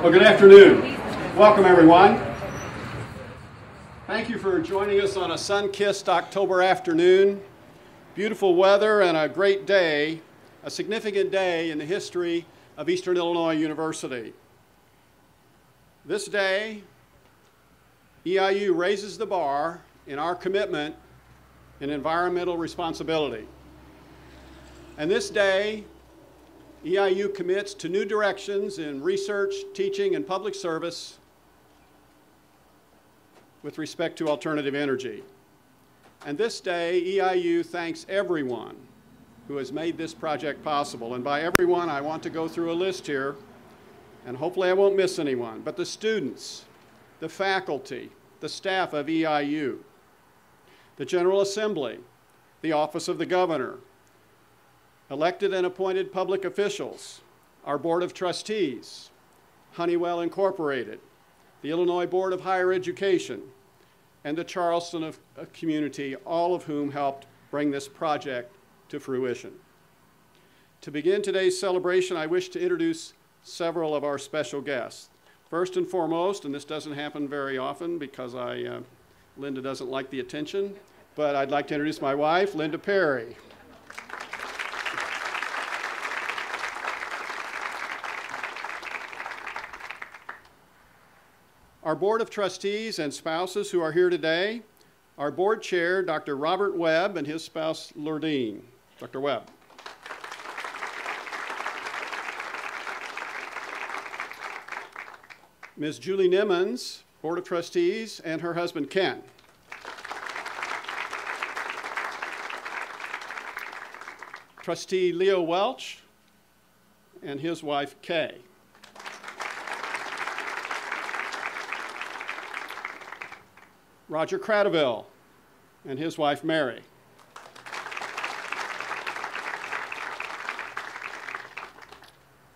Well, good afternoon. Welcome, everyone. Thank you for joining us on a sun-kissed October afternoon. Beautiful weather and a great day, a significant day in the history of Eastern Illinois University. This day, EIU raises the bar in our commitment in environmental responsibility. And this day, EIU commits to new directions in research, teaching, and public service with respect to alternative energy. And this day, EIU thanks everyone who has made this project possible. And by everyone, I want to go through a list here, and hopefully I won't miss anyone. But the students, the faculty, the staff of EIU, the General Assembly, the Office of the Governor, elected and appointed public officials, our Board of Trustees, Honeywell Incorporated, the Illinois Board of Higher Education, and the Charleston community, all of whom helped bring this project to fruition. To begin today's celebration, I wish to introduce several of our special guests. First and foremost, and this doesn't happen very often because Linda doesn't like the attention, but I'd like to introduce my wife, Linda Perry. Our Board of Trustees and spouses who are here today, our Board Chair, Dr. Robert Webb, and his spouse, Lurdine. Dr. Webb. Ms. Julie Nimmons, Board of Trustees, and her husband, Ken. Trustee Leo Welch and his wife, Kay. Roger Cradaville and his wife, Mary.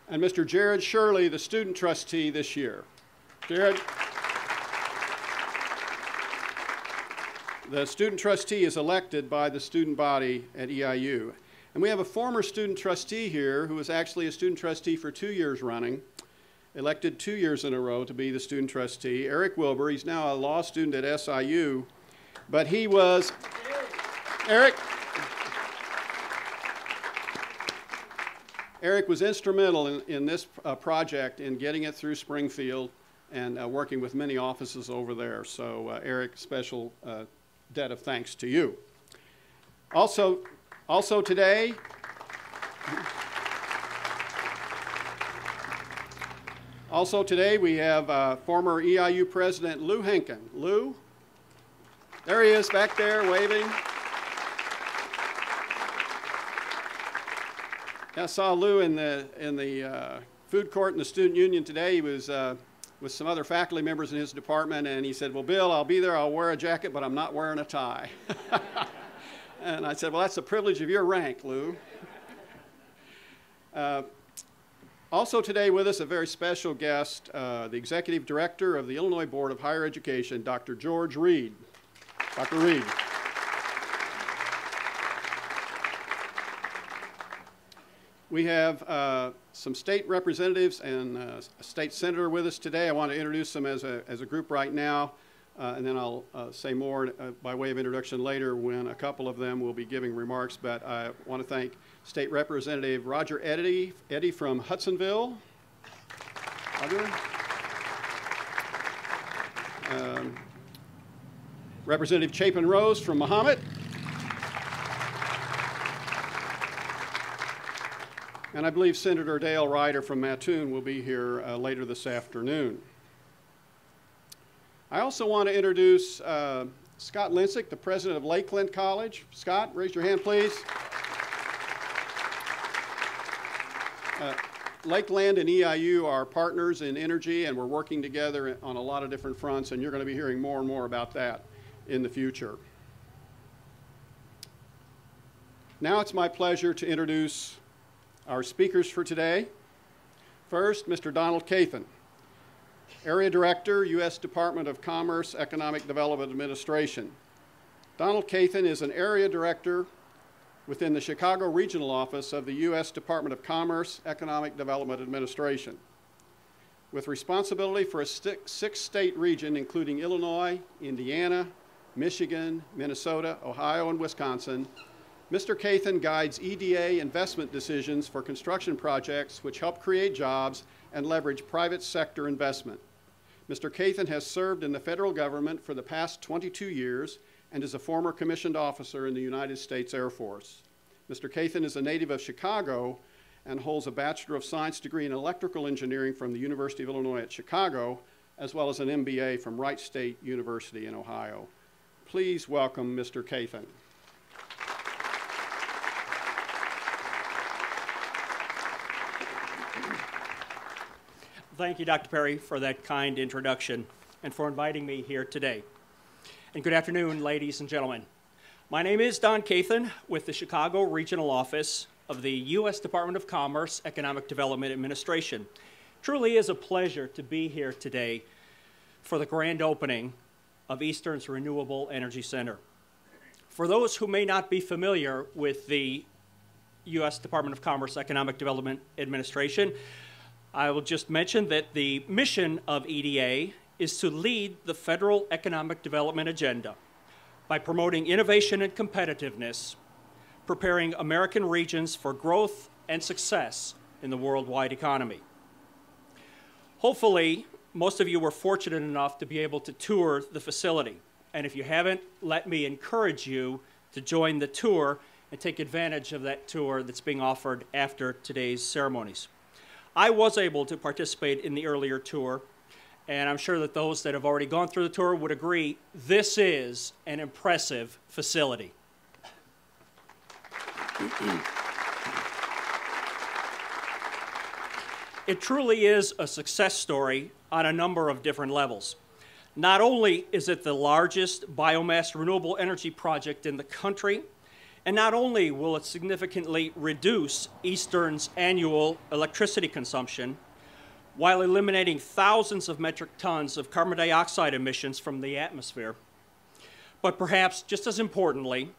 And Mr. Jared Shirley, the student trustee this year. Jared. The student trustee is elected by the student body at EIU. And we have a former student trustee here who was actually a student trustee for 2 years running, elected 2 years in a row to be the student trustee. Eric Wilbur, he's now a law student at SIU, but he was, Eric was instrumental in this project in getting it through Springfield and working with many offices over there. So Eric, special debt of thanks to you. Also today, we have former EIU President Lou Henkin. Lou, there he is back there waving. I saw Lou in the food court in the student union today. He was with some other faculty members in his department, and he said, well, Bill, I'll be there, I'll wear a jacket, but I'm not wearing a tie. And I said, well, that's the privilege of your rank, Lou. Also today with us, a very special guest, the Executive Director of the Illinois Board of Higher Education, Dr. George Reed. Dr. Reed. We have some state representatives and a state senator with us today. I want to introduce them as a group right now, and then I'll say more by way of introduction later when a couple of them will be giving remarks. But I want to thank State Representative Roger Eddy from Hudsonville. Roger. Representative Chapin Rose from Mahomet. And I believe Senator Dale Ryder from Mattoon will be here later this afternoon. I also want to introduce Scott Linsick, the president of Lakeland College. Scott, raise your hand, please. Lakeland and EIU are partners in energy, and we're working together on a lot of different fronts, and you're going to be hearing more and more about that in the future. Now it's my pleasure to introduce our speakers for today. First, Mr. Donald Cathan, Area Director, U.S. Department of Commerce, Economic Development Administration. Donald Cathan is an Area Director within the Chicago Regional Office of the U.S. Department of Commerce, Economic Development Administration, with responsibility for a six-state region, including Illinois, Indiana, Michigan, Minnesota, Ohio, and Wisconsin. Mr. Cathan guides EDA investment decisions for construction projects which help create jobs and leverage private sector investment. Mr. Cathan has served in the federal government for the past 22 years and is a former commissioned officer in the United States Air Force. Mr. Cathan is a native of Chicago and holds a Bachelor of Science degree in electrical engineering from the University of Illinois at Chicago, as well as an MBA from Wright State University in Ohio. Please welcome Mr. Cathan. Thank you, Dr. Perry, for that kind introduction and for inviting me here today. And good afternoon, ladies and gentlemen. My name is Don Cathan with the Chicago Regional Office of the U.S. Department of Commerce, Economic Development Administration. Truly is a pleasure to be here today for the grand opening of Eastern's Renewable Energy Center. For those who may not be familiar with the U.S. Department of Commerce, Economic Development Administration, I will just mention that the mission of EDA is to lead the federal economic development agenda by promoting innovation and competitiveness, preparing American regions for growth and success in the worldwide economy. Hopefully, most of you were fortunate enough to be able to tour the facility. And if you haven't, let me encourage you to join the tour and take advantage of that tour that's being offered after today's ceremonies. I was able to participate in the earlier tour, and I'm sure that those that have already gone through the tour would agree this is an impressive facility. It truly is a success story on a number of different levels. Not only is it the largest biomass renewable energy project in the country, and not only will it significantly reduce Eastern's annual electricity consumption while eliminating thousands of metric tons of carbon dioxide emissions from the atmosphere, but perhaps just as importantly,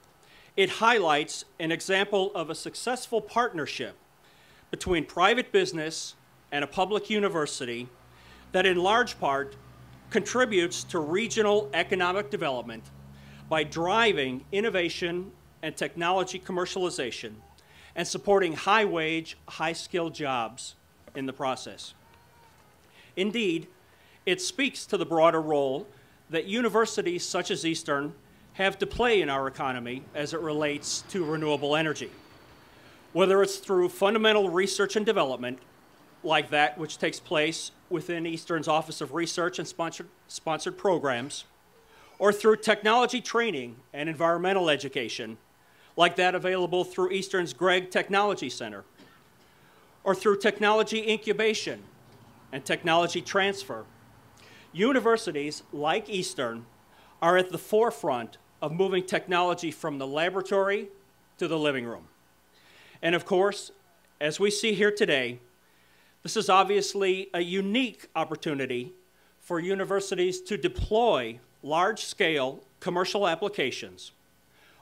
it highlights an example of a successful partnership between private business and a public university that in large part contributes to regional economic development by driving innovation and technology commercialization and supporting high-wage, high-skilled jobs in the process. Indeed, it speaks to the broader role that universities such as Eastern have to play in our economy as it relates to renewable energy, whether it's through fundamental research and development, like that which takes place within Eastern's Office of Research and sponsored programs, or through technology training and environmental education, like that available through Eastern's Gregg Technology Center, or through technology incubation and technology transfer. Universities like Eastern are at the forefront of moving technology from the laboratory to the living room. And of course, as we see here today, this is obviously a unique opportunity for universities to deploy large-scale commercial applications,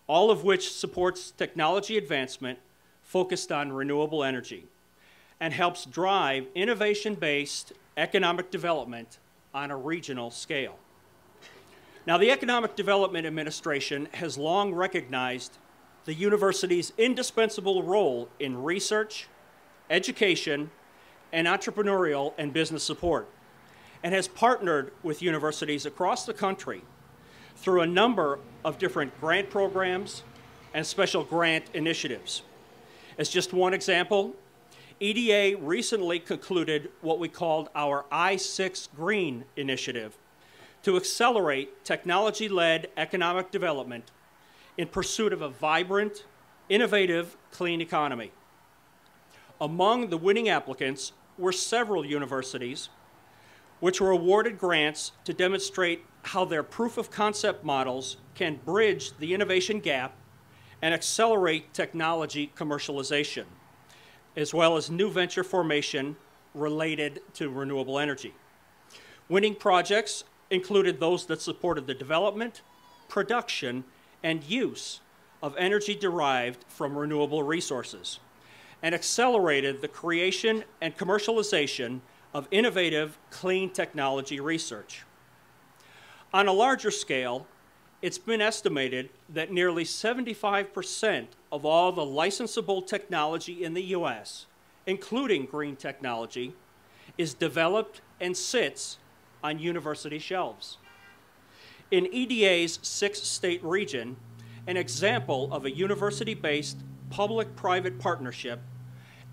all of which supports technology advancement focused on renewable energy and helps drive innovation-based economic development on a regional scale. Now, the Economic Development Administration has long recognized the university's indispensable role in research, education, and entrepreneurial and business support, and has partnered with universities across the country through a number of different grant programs and special grant initiatives. As just one example, EDA recently concluded what we called our I-6 Green initiative to accelerate technology-led economic development in pursuit of a vibrant, innovative, clean economy. Among the winning applicants were several universities which were awarded grants to demonstrate how their proof of concept models can bridge the innovation gap and accelerate technology commercialization, as well as new venture formation related to renewable energy. Winning projects included those that supported the development, production, and use of energy derived from renewable resources and accelerated the creation and commercialization of innovative clean technology research. On a larger scale, it's been estimated that nearly 75% of all the licensable technology in the U.S., including green technology, is developed and sits on university shelves. In EDA's 6-state region, an example of a university-based public-private partnership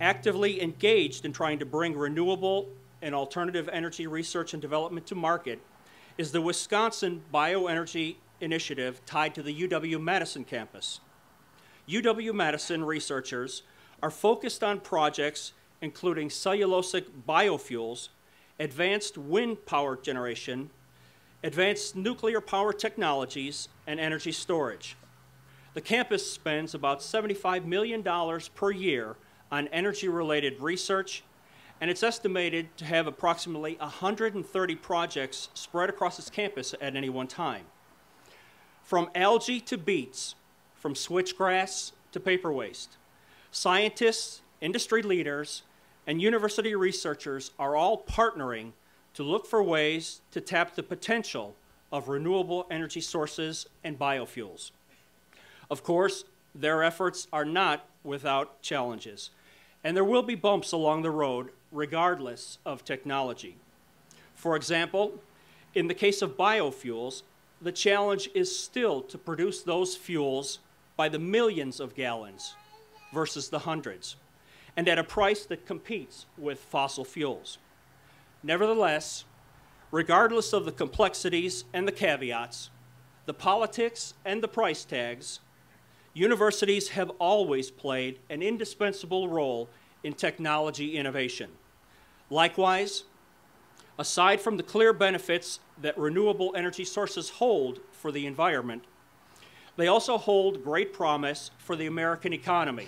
actively engaged in trying to bring renewable and alternative energy research and development to market is the Wisconsin Bioenergy Initiative tied to the UW-Madison campus. UW-Madison researchers are focused on projects including cellulosic biofuels, advanced wind power generation, advanced nuclear power technologies, and energy storage. The campus spends about $75 million per year on energy-related research, and it's estimated to have approximately 130 projects spread across its campus at any one time. From algae to beets, from switchgrass to paper waste, scientists, industry leaders, and university researchers are all partnering to look for ways to tap the potential of renewable energy sources and biofuels. Of course, their efforts are not without challenges, and there will be bumps along the road regardless of technology. For example, in the case of biofuels, the challenge is still to produce those fuels by the millions of gallons versus the hundreds, and at a price that competes with fossil fuels. Nevertheless, regardless of the complexities and the caveats, the politics and the price tags, universities have always played an indispensable role in technology innovation. Likewise, aside from the clear benefits that renewable energy sources hold for the environment, they also hold great promise for the American economy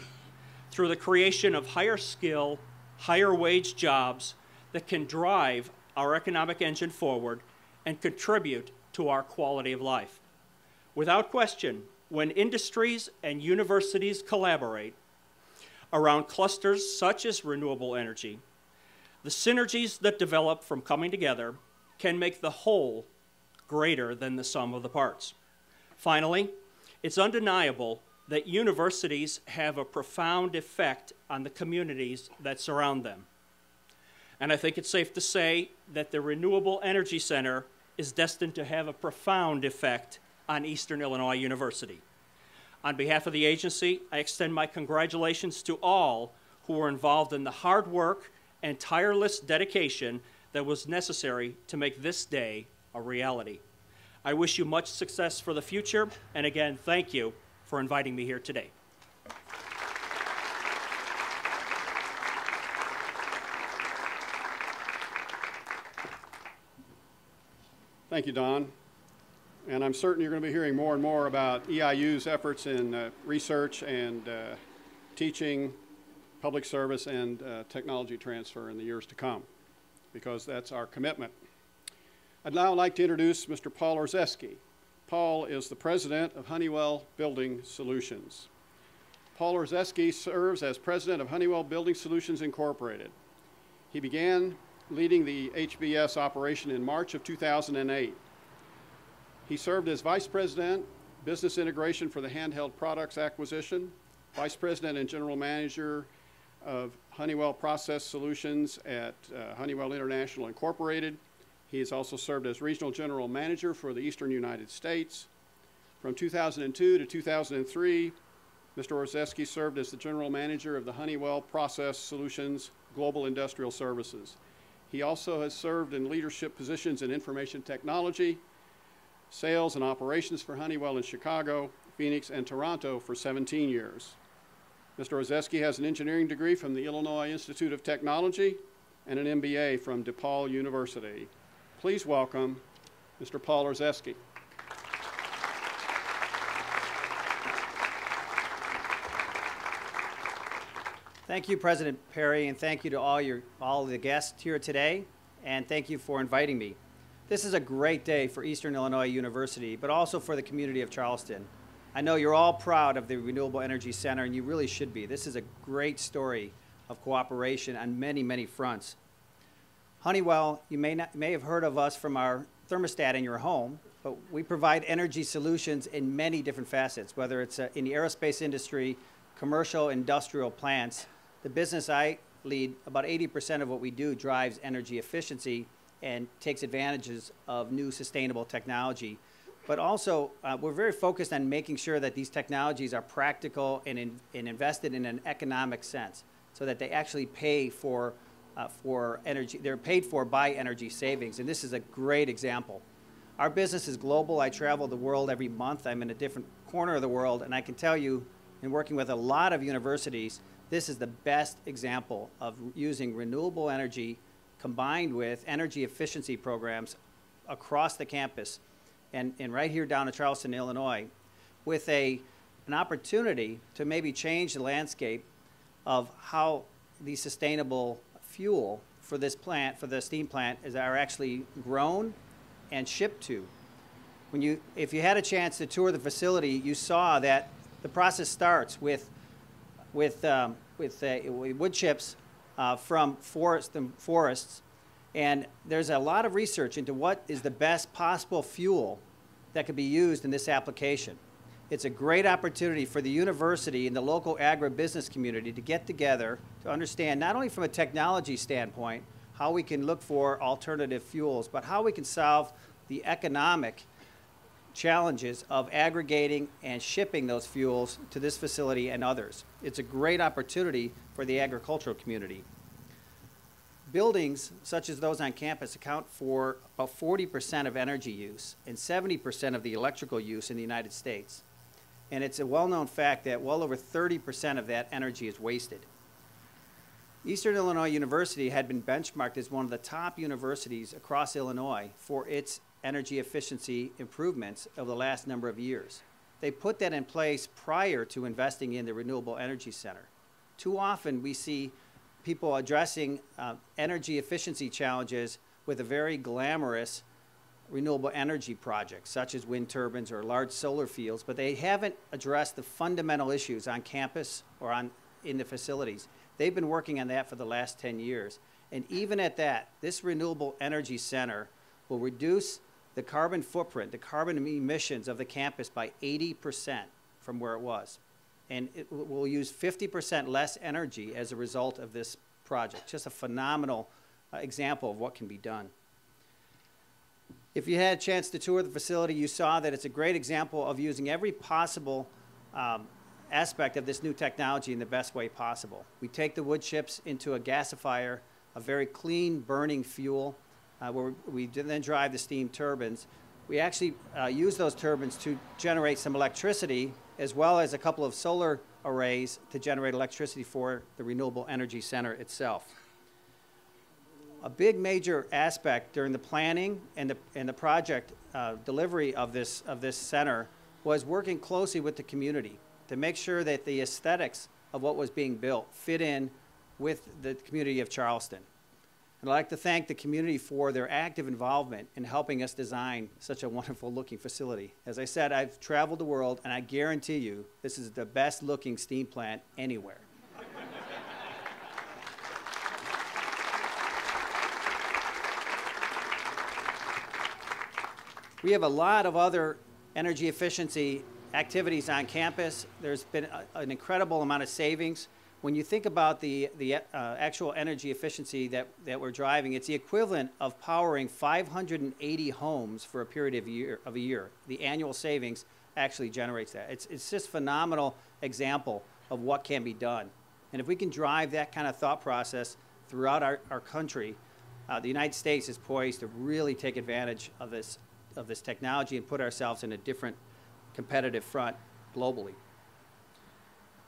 through the creation of higher skill, higher wage jobs that can drive our economic engine forward and contribute to our quality of life. Without question, when industries and universities collaborate around clusters such as renewable energy, the synergies that develop from coming together can make the whole greater than the sum of the parts. Finally, it's undeniable that universities have a profound effect on the communities that surround them. And I think it's safe to say that the Renewable Energy Center is destined to have a profound effect on Eastern Illinois University. On behalf of the agency, I extend my congratulations to all who were involved in the hard work and tireless dedication that was necessary to make this day a reality. I wish you much success for the future, and again, thank you for inviting me here today. Thank you, Don. And I'm certain you're going to be hearing more and more about EIU's efforts in research and teaching, public service, and technology transfer in the years to come, because that's our commitment. I'd now like to introduce Mr. Paul Orzeski. Paul is the president of Honeywell Building Solutions. Paul Orzeski serves as president of Honeywell Building Solutions Incorporated. He began leading the HBS operation in March of 2008. He served as vice president, business integration for the handheld products acquisition, vice president and general manager of Honeywell Process Solutions at Honeywell International Incorporated. He has also served as regional general manager for the Eastern United States. From 2002 to 2003, Mr. Orzeski served as the general manager of the Honeywell Process Solutions Global Industrial Services. He also has served in leadership positions in information technology, sales and operations for Honeywell in Chicago, Phoenix, and Toronto for 17 years. Mr. Orzeski has an engineering degree from the Illinois Institute of Technology and an MBA from DePaul University. Please welcome Mr. Paul Orzeski. Thank you, President Perry, and thank you to all the guests here today, and thank you for inviting me. This is a great day for Eastern Illinois University, but also for the community of Charleston. I know you're all proud of the Renewable Energy Center, and you really should be. This is a great story of cooperation on many, many fronts. Honeywell, you may have heard of us from our thermostat in your home, but we provide energy solutions in many different facets, whether it's in the aerospace industry, commercial, industrial plants. The business I lead, about 80% of what we do drives energy efficiency and takes advantages of new sustainable technology. But also, we're very focused on making sure that these technologies are practical and invested in an economic sense, so that they actually pay for energy. They're paid for by energy savings, and this is a great example. Our business is global. I travel the world every month. I'm in a different corner of the world, and I can tell you, in working with a lot of universities, this is the best example of using renewable energy combined with energy efficiency programs across the campus. And right here down in Charleston, Illinois, with an opportunity to maybe change the landscape of how the sustainable fuel for this plant, for the steam plant, are actually grown and shipped to. If you had a chance to tour the facility, you saw that the process starts with wood chips from forests. And there's a lot of research into what is the best possible fuel that could be used in this application. It's a great opportunity for the university and the local agribusiness community to get together to understand, not only from a technology standpoint, how we can look for alternative fuels, but how we can solve the economic challenges of aggregating and shipping those fuels to this facility and others. It's a great opportunity for the agricultural community. Buildings, such as those on campus, account for about 40% of energy use and 70% of the electrical use in the United States. And it's a well-known fact that well over 30% of that energy is wasted. Eastern Illinois University had been benchmarked as one of the top universities across Illinois for its energy efficiency improvements over the last number of years. They put that in place prior to investing in the Renewable Energy Center. Too often we see people addressing energy efficiency challenges with a very glamorous renewable energy project, such as wind turbines or large solar fields, but they haven't addressed the fundamental issues on campus or in the facilities. They've been working on that for the last 10 years. And even at that, this Renewable Energy Center will reduce the carbon footprint, the carbon emissions of the campus by 80% from where it was. And it will use 50% less energy as a result of this project. Just a phenomenal example of what can be done. If you had a chance to tour the facility, you saw that it's a great example of using every possible aspect of this new technology in the best way possible. We take the wood chips into a gasifier, a very clean burning fuel, where we then drive the steam turbines. We actually use those turbines to generate some electricity, as well as a couple of solar arrays to generate electricity for the Renewable Energy Center itself. A big major aspect during the planning and the project delivery of this center was working closely with the community to make sure that the aesthetics of what was being built fit in with the community of Charleston. And I'd like to thank the community for their active involvement in helping us design such a wonderful looking facility. As I said, I've traveled the world, and I guarantee you this is the best looking steam plant anywhere. We have a lot of other energy efficiency activities on campus. There's been an incredible amount of savings. When you think about the actual energy efficiency that we're driving, it's the equivalent of powering 580 homes for a period of a year. The annual savings actually generates that. It's just a phenomenal example of what can be done. And if we can drive that kind of thought process throughout our country, the United States is poised to really take advantage of this technology and put ourselves in a different competitive front globally.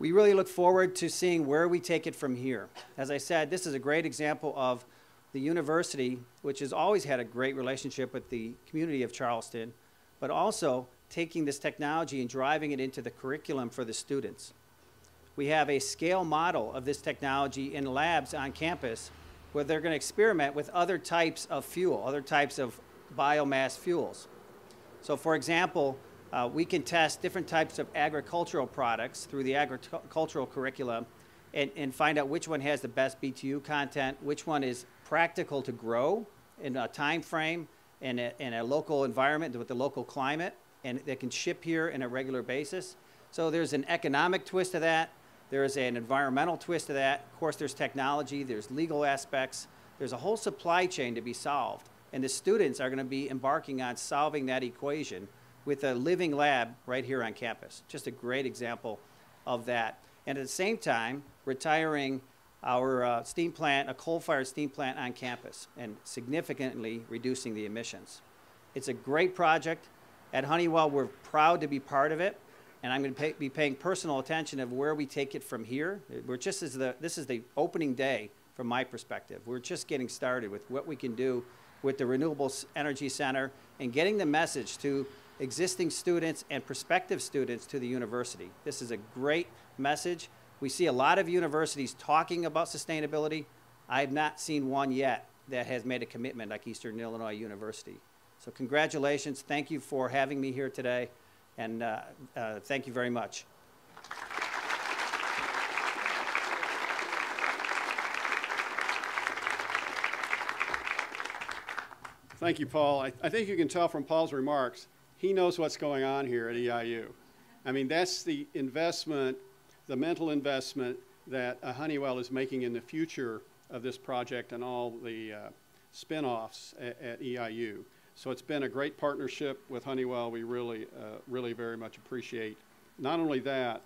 We really look forward to seeing where we take it from here. As I said, this is a great example of the university, which has always had a great relationship with the community of Charleston, but also taking this technology and driving it into the curriculum for the students. We have a scale model of this technology in labs on campus where they're going to experiment with other types of fuel, other types of biomass fuels. So for example, We can test different types of agricultural products through the agricultural curriculum and find out which one has the best BTU content, which one is practical to grow in a time frame in a local environment with the local climate, and that can ship here on a regular basis. So there's an economic twist to that. There's an environmental twist to that. Of course, there's technology. There's legal aspects. There's a whole supply chain to be solved. And the students are going to be embarking on solving that equation with a living lab right here on campus. Just a great example of that. And at the same time, retiring our steam plant, a coal-fired steam plant on campus, and significantly reducing the emissions. It's a great project. At Honeywell, we're proud to be part of it, and I'm going to be paying personal attention of where we take it from here. This is the opening day from my perspective. We're just getting started with what we can do with the Renewable Energy Center and getting the message to existing students and prospective students to the university. This is a great message. We see a lot of universities talking about sustainability. I have not seen one yet that has made a commitment like Eastern Illinois University. So congratulations. Thank you for having me here today, and thank you very much. Thank you, Paul. I think you can tell from Paul's remarks, he knows what's going on here at EIU. I mean, that's the investment, the mental investment that Honeywell is making in the future of this project and all the spin-offs at EIU. So it's been a great partnership with Honeywell. We really, really very much appreciate not only that,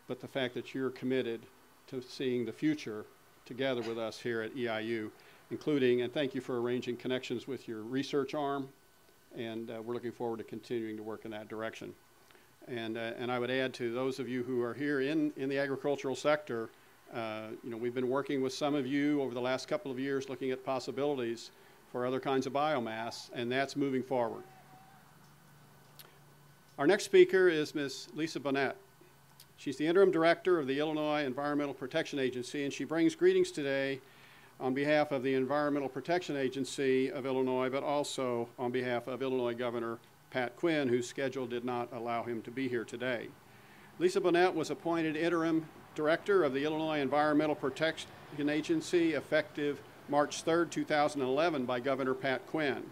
but the fact that you're committed to seeing the future together with us here at EIU, including, and thank you for arranging connections with your research arm, and we're looking forward to continuing to work in that direction. And I would add to those of you who are here in the agricultural sector, you know, we've been working with some of you over the last couple of years looking at possibilities for other kinds of biomass, and that's moving forward. Our next speaker is Ms. Lisa Bonnett. She's the interim director of the Illinois Environmental Protection Agency, and she brings greetings today on behalf of the Environmental Protection Agency of Illinois, but also on behalf of Illinois Governor Pat Quinn, whose schedule did not allow him to be here today. Lisa Bonnett was appointed interim director of the Illinois Environmental Protection Agency effective March 3rd, 2011 by Governor Pat Quinn.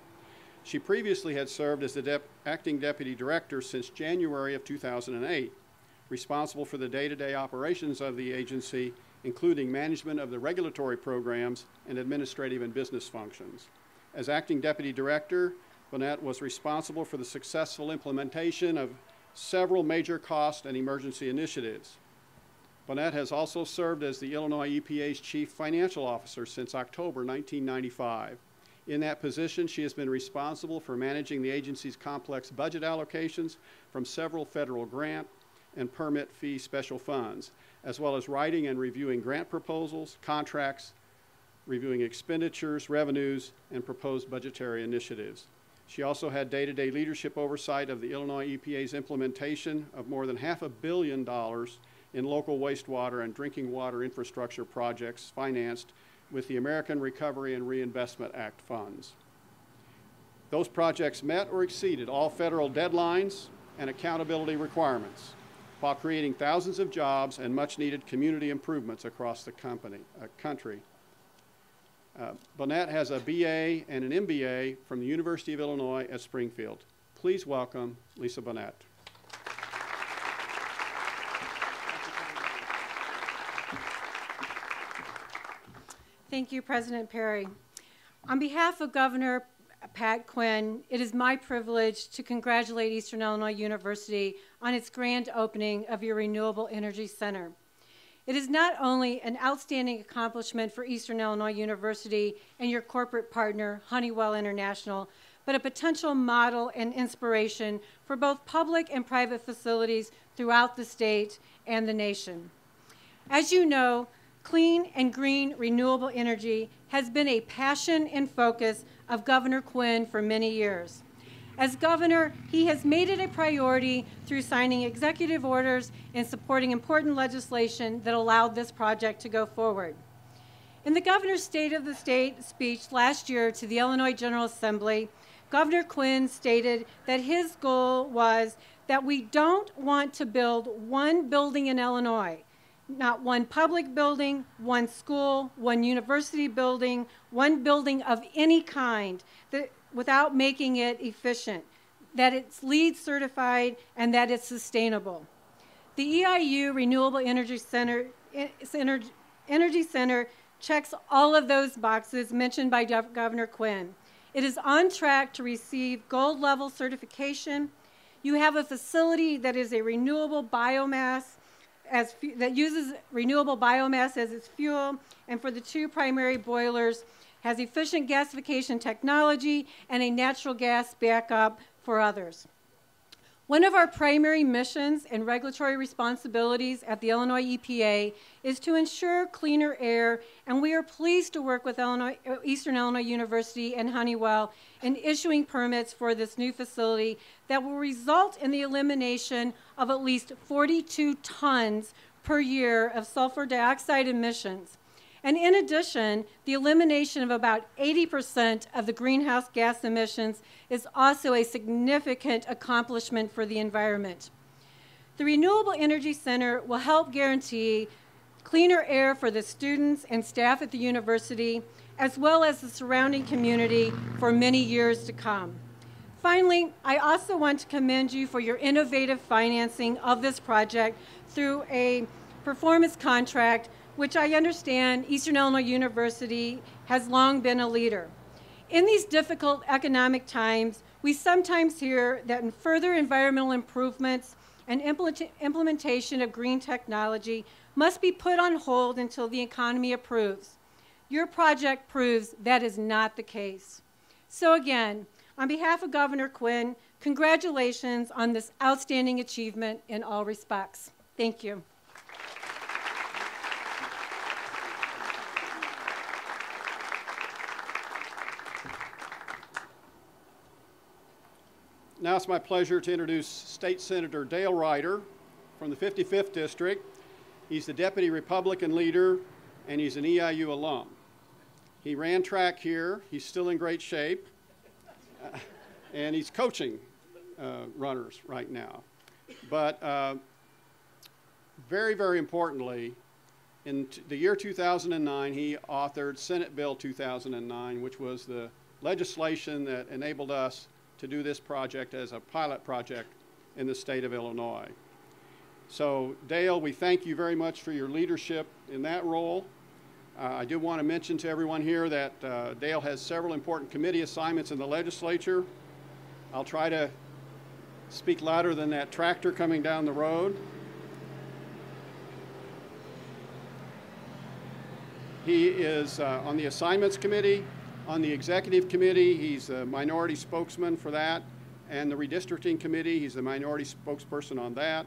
She previously had served as the acting deputy director since January of 2008, responsible for the day-to-day operations of the agency, including management of the regulatory programs and administrative and business functions. As acting deputy director, Bonnett was responsible for the successful implementation of several major cost and emergency initiatives. Bonnett has also served as the Illinois EPA's chief financial officer since October 1995. In that position, she has been responsible for managing the agency's complex budget allocations from several federal grant and permit fee special funds, as well as writing and reviewing grant proposals, contracts, reviewing expenditures, revenues, and proposed budgetary initiatives. She also had day-to-day leadership oversight of the Illinois EPA's implementation of more than $500 million in local wastewater and drinking water infrastructure projects financed with the American Recovery and Reinvestment Act funds. Those projects met or exceeded all federal deadlines and accountability requirements, while creating thousands of jobs and much-needed community improvements across the country. Bonnett has a BA and an MBA from the University of Illinois at Springfield. Please welcome Lisa Bonnett. Thank you, President Perry. On behalf of Governor Pat Quinn, it is my privilege to congratulate Eastern Illinois University on its grand opening of your Renewable Energy Center. It is not only an outstanding accomplishment for Eastern Illinois University and your corporate partner, Honeywell International, but a potential model and inspiration for both public and private facilities throughout the state and the nation. As you know, clean and green renewable energy has been a passion and focus of Governor Quinn for many years. As governor, he has made it a priority through signing executive orders and supporting important legislation that allowed this project to go forward. In the governor's State of the State speech last year to the Illinois General Assembly, Governor Quinn stated that his goal was that we don't want to build one building in Illinois, not one public building, one school, one university building, one building of any kind, without making it efficient, that it's LEED certified, and that it's sustainable. The EIU Renewable Energy Center checks all of those boxes mentioned by Governor Quinn. It is on track to receive gold level certification. You have a facility that is a renewable biomass, that uses renewable biomass as its fuel, and for the 2 primary boilers, has efficient gasification technology and a natural gas backup for others. One of our primary missions and regulatory responsibilities at the Illinois EPA is to ensure cleaner air, and we are pleased to work with Eastern Illinois University and Honeywell in issuing permits for this new facility that will result in the elimination of at least 42 tons per year of sulfur dioxide emissions. And in addition, the elimination of about 80% of the greenhouse gas emissions is also a significant accomplishment for the environment. The Renewable Energy Center will help guarantee cleaner air for the students and staff at the university, as well as the surrounding community for many years to come. Finally, I also want to commend you for your innovative financing of this project through a performance contract, which I understand Eastern Illinois University has long been a leader. In these difficult economic times, we sometimes hear that in further environmental improvements and implementation of green technology must be put on hold until the economy approves. Your project proves that is not the case. So again, on behalf of Governor Quinn, congratulations on this outstanding achievement in all respects. Thank you. Now it's my pleasure to introduce State Senator Dale Ryder from the 55th District. He's the Deputy Republican leader, and he's an EIU alum. He ran track here. He's still in great shape, and he's coaching runners right now. But very, very importantly, in the year 2009, he authored Senate Bill 2009, which was the legislation that enabled us to do this project as a pilot project in the state of Illinois. So Dale, we thank you very much for your leadership in that role. I do want to mention to everyone here that Dale has several important committee assignments in the legislature. I'll try to speak louder than that tractor coming down the road. He is on the assignments committee. On the executive committee, he's a minority spokesman for that, and the redistricting committee, he's the minority spokesperson on that.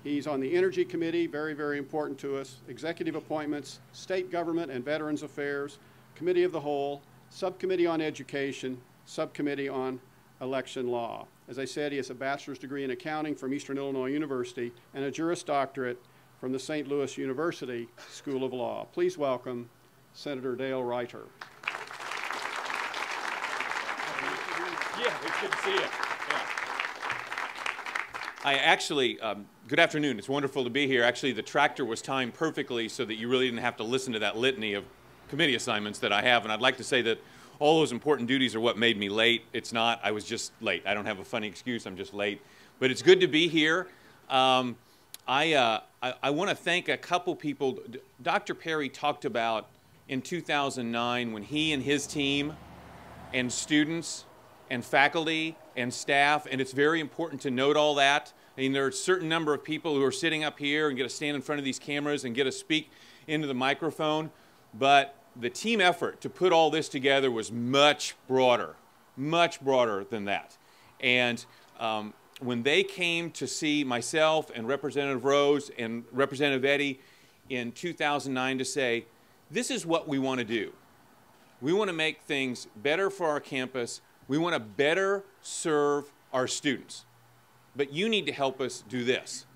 He's on the energy committee, very, very important to us, executive appointments, state government and veterans affairs, committee of the whole, subcommittee on education, subcommittee on election law. As I said, he has a bachelor's degree in accounting from Eastern Illinois University and a Juris Doctorate from the St. Louis University School of Law. Please welcome Senator Dale Ryder. Yeah, it's good to see you. Yeah. I actually, good afternoon. It's wonderful to be here. Actually, the tractor was timed perfectly so that you really didn't have to listen to that litany of committee assignments that I have. And I'd like to say that all those important duties are what made me late. It's not. I was just late. I don't have a funny excuse. I'm just late. But it's good to be here. I want to thank a couple people. Dr. Perry talked about in 2009 when he and his team and students and faculty and staff, and it's very important to note all that. I mean, there are a certain number of people who are sitting up here and get to stand in front of these cameras and get to speak into the microphone, but the team effort to put all this together was much broader than that. And when they came to see myself and Representative Rose and Representative Eddy in 2009 to say, this is what we want to do. We want to make things better for our campus. We want to better serve our students, but you need to help us do this.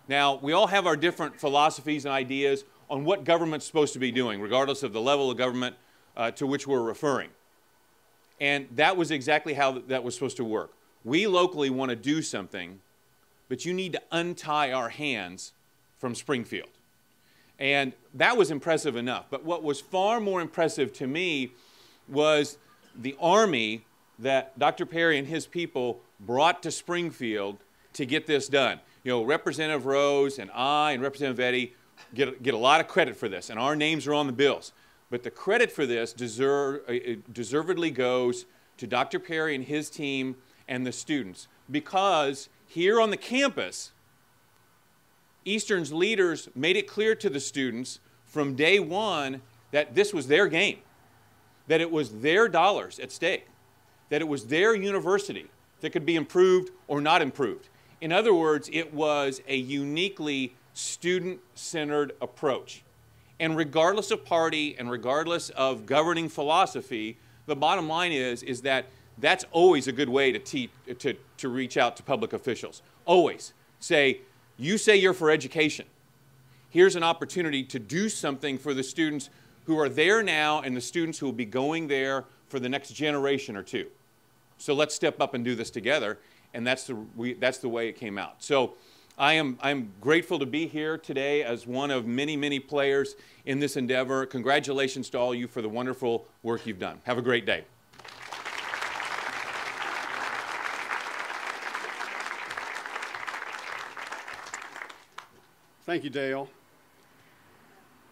Now, we all have our different philosophies and ideas on what government's supposed to be doing, regardless of the level of government to which we're referring. And that was exactly how that was supposed to work. We locally want to do something but you need to untie our hands from Springfield. And that was impressive enough. But what was far more impressive to me was the army that Dr. Perry and his people brought to Springfield to get this done. You know, Representative Rose and I and Representative Eddy get a lot of credit for this, and our names are on the bills. But the credit for this deservedly goes to Dr. Perry and his team and the students, because here on the campus, Eastern's leaders made it clear to the students from day one that this was their game, that it was their dollars at stake, that it was their university that could be improved or not improved. In other words, it was a uniquely student-centered approach. And regardless of party and regardless of governing philosophy, the bottom line is that that's always a good way to reach out to public officials. Always say, you say you're for education. Here's an opportunity to do something for the students who are there now and the students who will be going there for the next generation or two. So let's step up and do this together, and that's the way it came out. So I'm grateful to be here today as one of many, many players in this endeavor. Congratulations to all of you for the wonderful work you've done. Have a great day. Thank you, Dale.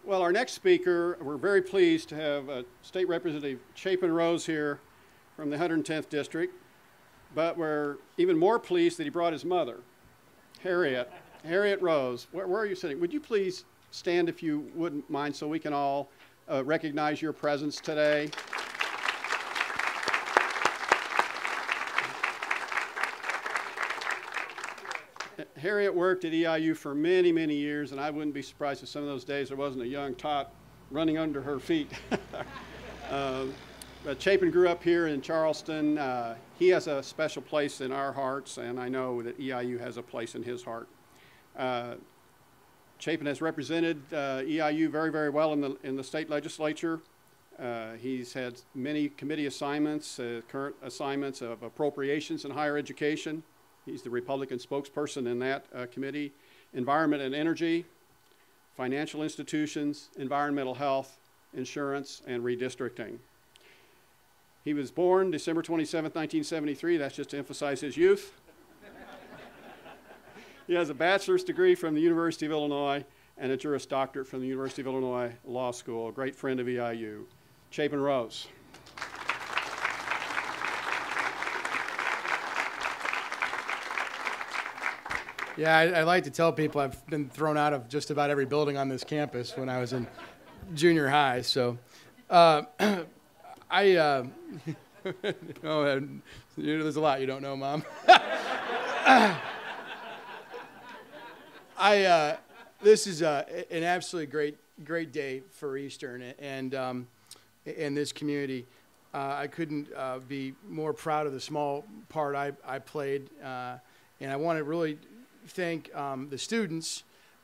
Well, our next speaker, we're very pleased to have State Representative Chapin Rose here from the 110th District, but we're even more pleased that he brought his mother, Harriet Rose. Where are you sitting? Would you please stand if you wouldn't mind so we can all recognize your presence today? Harriet worked at EIU for many, many years, and I wouldn't be surprised if some of those days there wasn't a young tot running under her feet. But Chapin grew up here in Charleston. He has a special place in our hearts, and I know that EIU has a place in his heart. Chapin has represented EIU very, very well in the state legislature. He's had many committee assignments, current assignments of appropriations and higher education. He's the Republican spokesperson in that committee. Environment and energy, financial institutions, environmental health, insurance, and redistricting. He was born December 27, 1973. That's just to emphasize his youth. He has a bachelor's degree from the University of Illinois and a Juris Doctorate from the University of Illinois Law School, a great friend of EIU. Chapin Rose. Yeah, I like to tell people I've been thrown out of just about every building on this campus when I was in junior high. So, oh, there's a lot you don't know, Mom. This is an absolutely great day for Eastern and this community. I couldn't be more proud of the small part I played, and I want to really thank the students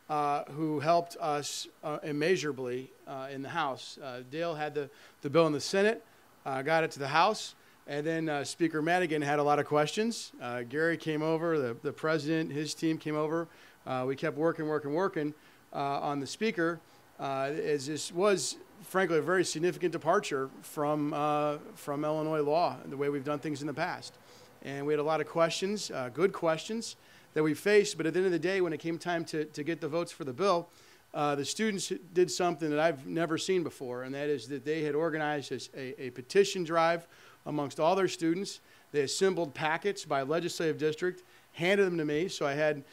who helped us immeasurably in the House. Dale had the bill in the Senate, got it to the House, and then Speaker Madigan had a lot of questions. Gary came over, the president, his team came over. We kept working on the Speaker, as this was, frankly, a very significant departure from Illinois law, the way we've done things in the past. And we had a lot of questions, good questions, that we faced, but at the end of the day, when it came time to get the votes for the bill, the students did something that I've never seen before, and that is that they had organized a petition drive amongst all their students. They assembled packets by legislative district, handed them to me, so I had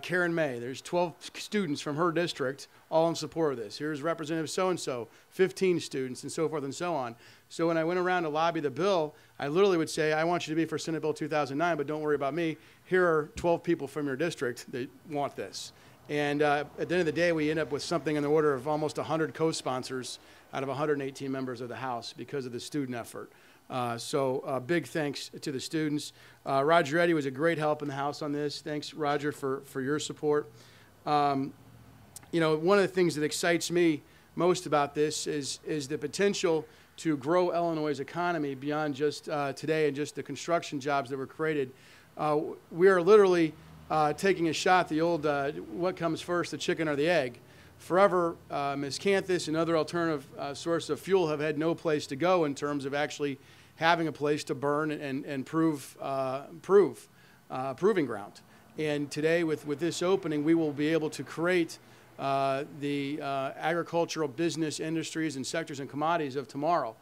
Karen May. There's 12 students from her district all in support of this. Here's Representative so-and-so, 15 students, and so forth and so on. So when I went around to lobby the bill, I literally would say, I want you to be for Senate Bill 2009, but don't worry about me. Here are 12 people from your district that want this. And at the end of the day, we end up with something in the order of almost 100 co-sponsors out of 118 members of the House because of the student effort. So big thanks to the students. Roger Eddy was a great help in the House on this. Thanks, Roger, for your support. You know, one of the things that excites me most about this is the potential to grow Illinois' economy beyond just today and just the construction jobs that were created. We are literally taking a shot, the old what comes first, the chicken or the egg. Forever, Ms. Canthus and other alternative sources of fuel have had no place to go in terms of actually having a place to burn and proving ground. And today, with this opening, we will be able to create the agricultural business industries and sectors and commodities of tomorrow.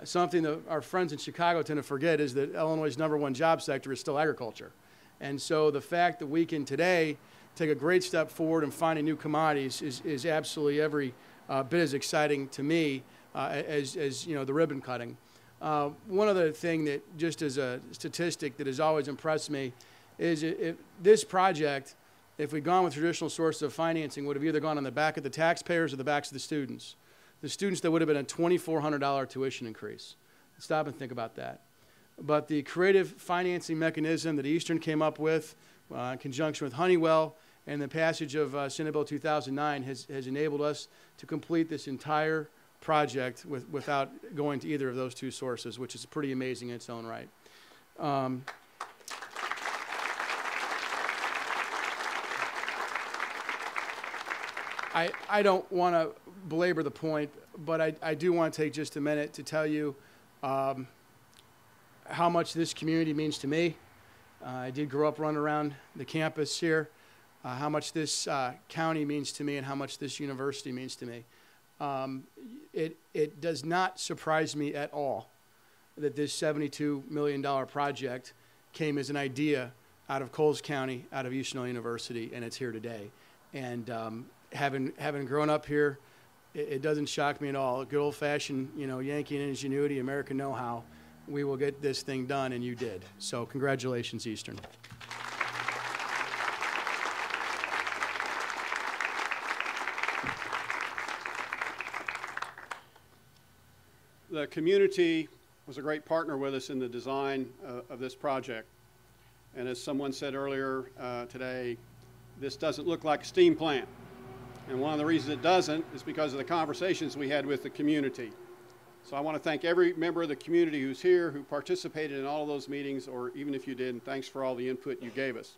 Something that our friends in Chicago tend to forget is that Illinois' #1 job sector is still agriculture. And so the fact that we can today take a great step forward in finding new commodities is absolutely every bit as exciting to me as you know, the ribbon cutting. One other thing that, just as a statistic that has always impressed me, is if this project, if we'd gone with traditional sources of financing, would have either gone on the back of the taxpayers or the backs of the students. The students, there would have been a $2,400 tuition increase. Stop and think about that. But the creative financing mechanism that Eastern came up with in conjunction with Honeywell and the passage of Senate Bill 2009 has enabled us to complete this entire project without going to either of those two sources, which is pretty amazing in its own right. I don't want to belabor the point, but I do want to take just a minute to tell you how much this community means to me. I did grow up running around the campus here, how much this county means to me and how much this university means to me. It does not surprise me at all that this $72 million project came as an idea out of Coles County, out of Eastern Illinois University, and it's here today. And having grown up here, it doesn't shock me at all. Good old-fashioned, you know, Yankee ingenuity, American know-how. We will get this thing done, and you did. So congratulations, Eastern. The community was a great partner with us in the design of this project. And as someone said earlier today, this doesn't look like a steam plant. And one of the reasons it doesn't is because of the conversations we had with the community. So I want to thank every member of the community who's here, who participated in all of those meetings, or even if you didn't, thanks for all the input you gave us.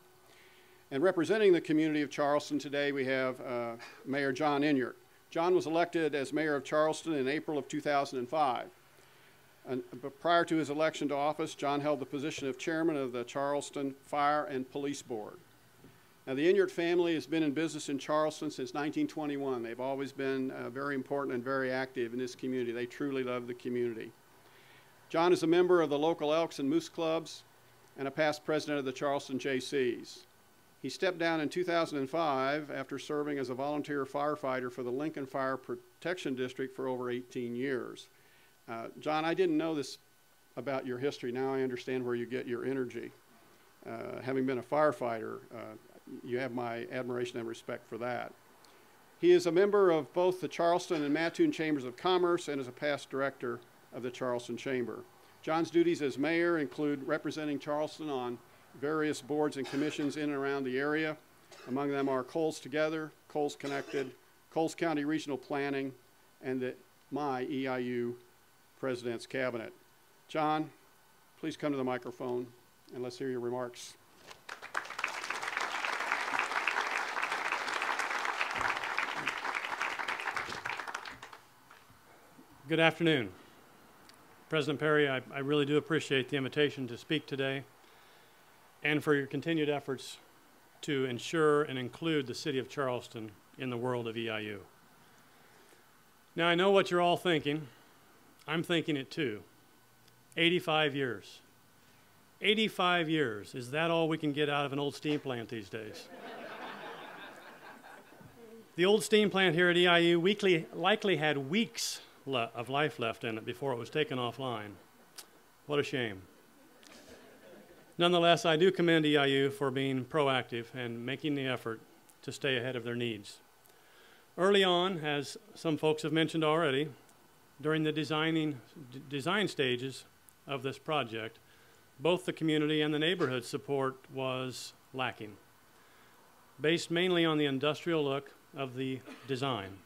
And representing the community of Charleston today, we have Mayor John Enyart. John was elected as mayor of Charleston in April of 2005. But prior to his election to office, John held the position of chairman of the Charleston Fire and Police Board. Now, the Enyart family has been in business in Charleston since 1921. They've always been very important and very active in this community. They truly love the community. John is a member of the local Elks and Moose Clubs and a past president of the Charleston Jaycees. He stepped down in 2005 after serving as a volunteer firefighter for the Lincoln Fire Protection District for over 18 years. John, I didn't know this about your history. Now I understand where you get your energy. Having been a firefighter, you have my admiration and respect for that. He is a member of both the Charleston and Mattoon Chambers of Commerce and is a past director of the Charleston Chamber. John's duties as mayor include representing Charleston on various boards and commissions in and around the area. Among them are Coles Together, Coles Connected, Coles County Regional Planning, and my EIU President's Cabinet. John, please come to the microphone and let's hear your remarks. Good afternoon. President Perry, I really do appreciate the invitation to speak today and for your continued efforts to ensure and include the city of Charleston in the world of EIU. Now, I know what you're all thinking. I'm thinking it too. 85 years. 85 years. Is that all we can get out of an old steam plant these days? The old steam plant here at EIU likely had weeks of life left in it before it was taken offline. What a shame. Nonetheless, I do commend EIU for being proactive and making the effort to stay ahead of their needs. Early on, as some folks have mentioned already, during the design stages of this project, both the community and the neighborhood support was lacking, based mainly on the industrial look of the design.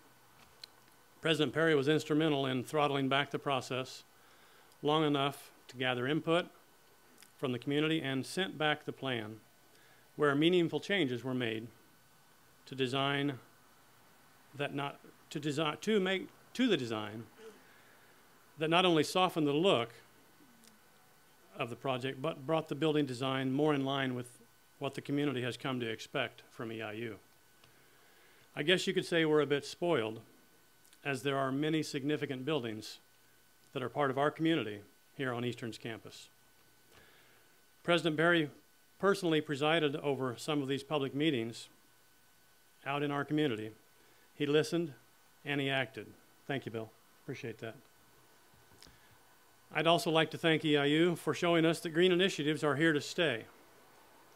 President Perry was instrumental in throttling back the process long enough to gather input from the community and sent back the plan where meaningful changes were made to design that not to design to make to the design that not only softened the look of the project, but brought the building design more in line with what the community has come to expect from EIU. I guess you could say we're a bit spoiled, as there are many significant buildings that are part of our community here on Eastern's campus. President Berry personally presided over some of these public meetings out in our community. He listened and he acted. Thank you, Bill. Appreciate that. I'd also like to thank EIU for showing us that green initiatives are here to stay,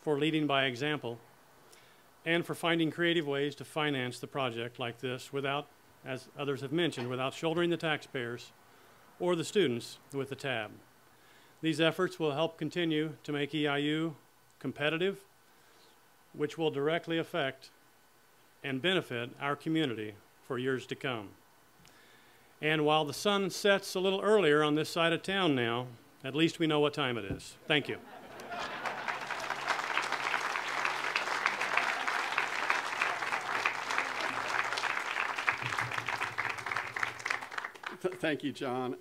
for leading by example, and for finding creative ways to finance the project like this without, as others have mentioned, without shouldering the taxpayers or the students with the tab. These efforts will help continue to make EIU competitive, which will directly affect and benefit our community for years to come. And while the sun sets a little earlier on this side of town now, at least we know what time it is. Thank you. Thank you, John.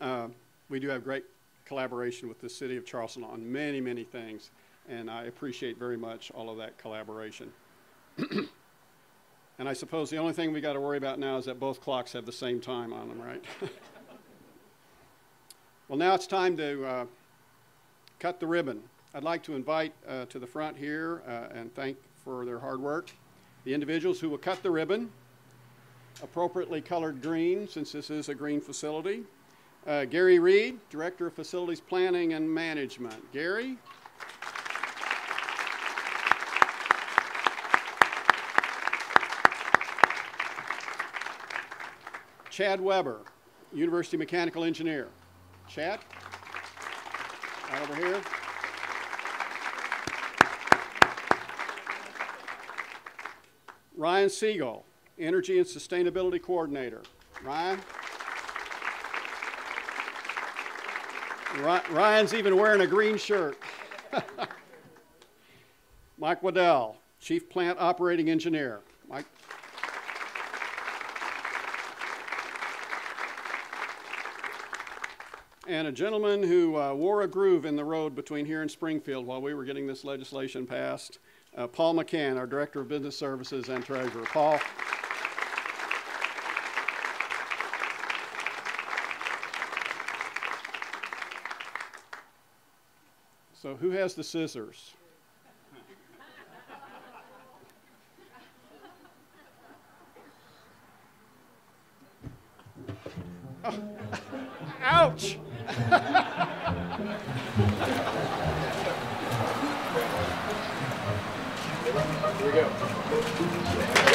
We do have great collaboration with the City of Charleston on many, many things, and I appreciate very much all of that collaboration. And I suppose the only thing we got to worry about now is that both clocks have the same time on them, right? Well, now it's time to cut the ribbon. I'd like to invite to the front here and thank for their hard work the individuals who will cut the ribbon, appropriately colored green, since this is a green facility. Gary Reed, Director of Facilities Planning and Management. Gary? Chad Weber, University Mechanical Engineer. Chad? Right over here. Ryan Siegel, Energy and Sustainability Coordinator. Ryan? Ryan's even wearing a green shirt. Mike Waddell, Chief Plant Operating Engineer. Mike? And a gentleman who wore a groove in the road between here and Springfield while we were getting this legislation passed, Paul McCann, our Director of Business Services and Treasurer. Paul. So who has the scissors? Oh. Ouch! Here we go.